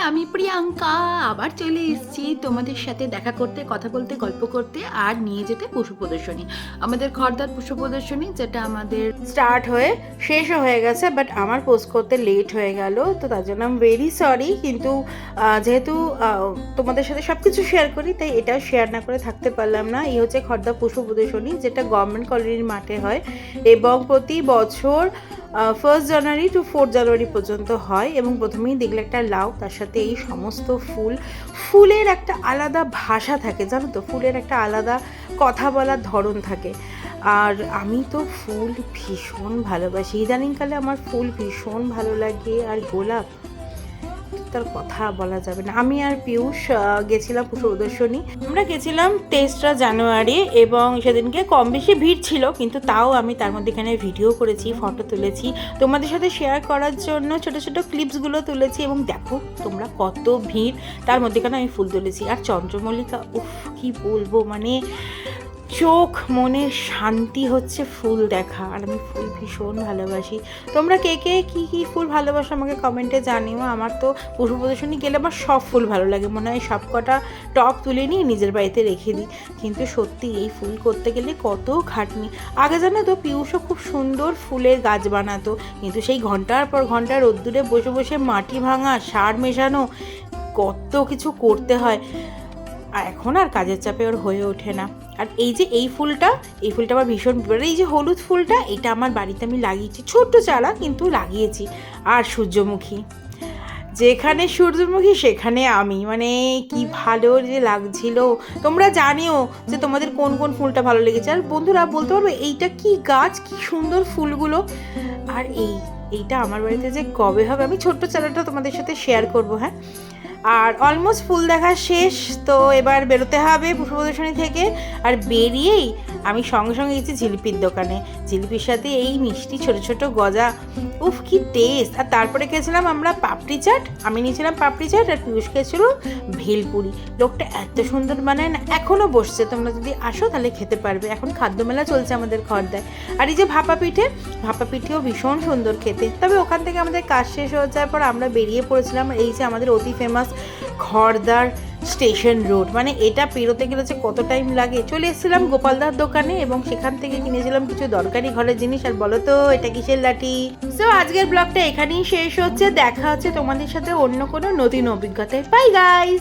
আমি প্রিয়াঙ্কা আবার চলে এসেছি তোমাদের সাথে দেখা করতে, কথা বলতে, গল্প করতে আর নিয়ে যেতে পশু প্রদর্শনী। আমাদের খড়দার পশু প্রদর্শনী যেটা আমাদের স্টার্ট হয়ে শেষও হয়ে গেছে, বাট আমার পোস্ট করতে লেট হয়ে গেল, তো তার জন্য আই এম ভেরি সরি। কিন্তু যেহেতু তোমাদের সাথে সব কিছু শেয়ার করি, তাই এটাও শেয়ার না করে থাকতে পারলাম না। এই হচ্ছে খড়দা পশু প্রদর্শনী, যেটা গভর্নমেন্ট কলোনির মাঠে হয় এবং প্রতি বছর 1 জানুয়ারি টু 4 জানুয়ারি পর্যন্ত হয়। এবং প্রথমেই দেখলে একটা লাউ, তার সাথে এই সমস্ত ফুলের একটা আলাদা ভাষা থাকে, জানো তো, ফুলের একটা আলাদা কথা বলার ধরন থাকে। আর আমি তো ফুল ভীষণ ভালোবাসি, ইদানিংকালে আমার ফুল ভীষণ ভালো লাগে। আর গোলাপ তার কথা বলা যাবে না। আমি আর পিয়ুষ গেছিলাম পশু প্রদর্শনী। আমরা গেছিলাম 23 জানুয়ারি এবং সেদিনকে কম বেশি ভিড় ছিল, কিন্তু তাও আমি তার মধ্যে এখানে ভিডিও করেছি, ফটো তুলেছি, তোমাদের সাথে শেয়ার করার জন্য ছোট ছোট ক্লিপসগুলো তুলেছি। এবং দেখো তোমরা কত ভিড়, তার মধ্যেখানে আমি ফুল তুলেছি। আর চন্দ্রমল্লিকা, উফ কি বলবো, মানে চোখ মনের শান্তি হচ্ছে ফুল দেখা। আর আমি ফুল ভীষণ ভালোবাসি। তোমরা কে কে কী কী ফুল ভালোবাসো আমাকে কমেন্টে জানিও। আমার তো পশু প্রদর্শনী গেলে আমার সব ফুল ভালো লাগে, মনে হয় সব কটা টপ তুলে নিয়ে নিজের বাড়িতে রেখে দিই। কিন্তু সত্যি এই ফুল করতে গেলে কত খাটনি। আগে জানো তো পিয়ুষও খুব সুন্দর ফুলের গাছ বানাতো, কিন্তু সেই ঘন্টার পর ঘন্টা রোদ্দুরে বসে বসে মাটি ভাঙা, সার মেশানো, কত কিছু করতে হয়। আর এখন আর কাজের চাপে ওর হয়ে ওঠে না। আর এই যে এই ফুলটা আমার ভীষণ, এই যে হলুদ ফুলটা, এটা আমার বাড়িতে আমি লাগিয়েছি, ছোট্ট চারা কিন্তু লাগিয়েছি। আর সূর্যমুখী, যেখানে সূর্যমুখী সেখানে আমি, মানে কি ভালো যে লাগছিল। তোমরা জানিও যে তোমাদের কোন কোন ফুলটা ভালো লেগেছে। আর বন্ধুরা বলতে পারবে এইটা কি গাছ, কি সুন্দর ফুলগুলো। আর এইটা আমার বাড়িতে যে কবে হবে, আমি ছোট্ট চারাটা তোমাদের সাথে শেয়ার করবো। হ্যাঁ, আর অলমোস্ট ফুল দেখা শেষ, তো এবার বেরোতে হবে পশু প্রদর্শনী থেকে। আর বেরিয়েই আমি সঙ্গে সঙ্গে গেছি জিলিপির দোকানে, জিলিপির সাথে এই মিষ্টি ছোট ছোট গজা, উফ কি টেস্ট। আর তারপরে খেয়েছিলাম আমরা পাপড়ি চাট, আমি নিয়েছিলাম পাপড়ি চাট আর পিয়ুষ খেয়েছিল ভেলপুরি। লোকটা এত সুন্দর বানায় না, এখনও বসছে, তোমরা যদি আসো তাহলে খেতে পারবে। এখন খাদ্যমেলা চলছে আমাদের খড়দায়। আর এই যে ভাপা পিঠেও ভীষণ সুন্দর খেতে। তবে ওখান থেকে আমাদের কাজ শেষ হয়ে যাওয়ার পর আমরা বেরিয়ে পড়েছিলাম এই যে আমাদের অতি ফেমাস খড়দার স্টেশন রোড। মানে এটা পেরোতে গেলে যে কত টাইম লাগে। চলে এসেছিলাম গোপালদার দোকানে এবং সেখান থেকে কিনেছিলাম কিছু দরকারি ঘরের জিনিস। আর বলো তো এটা কিসের লাঠি। সো আজকের ব্লগটা এখানেই শেষ হচ্ছে, দেখা হচ্ছে তোমাদের সাথে অন্য কোনো নতুন অভিজ্ঞতায়। Bye guys.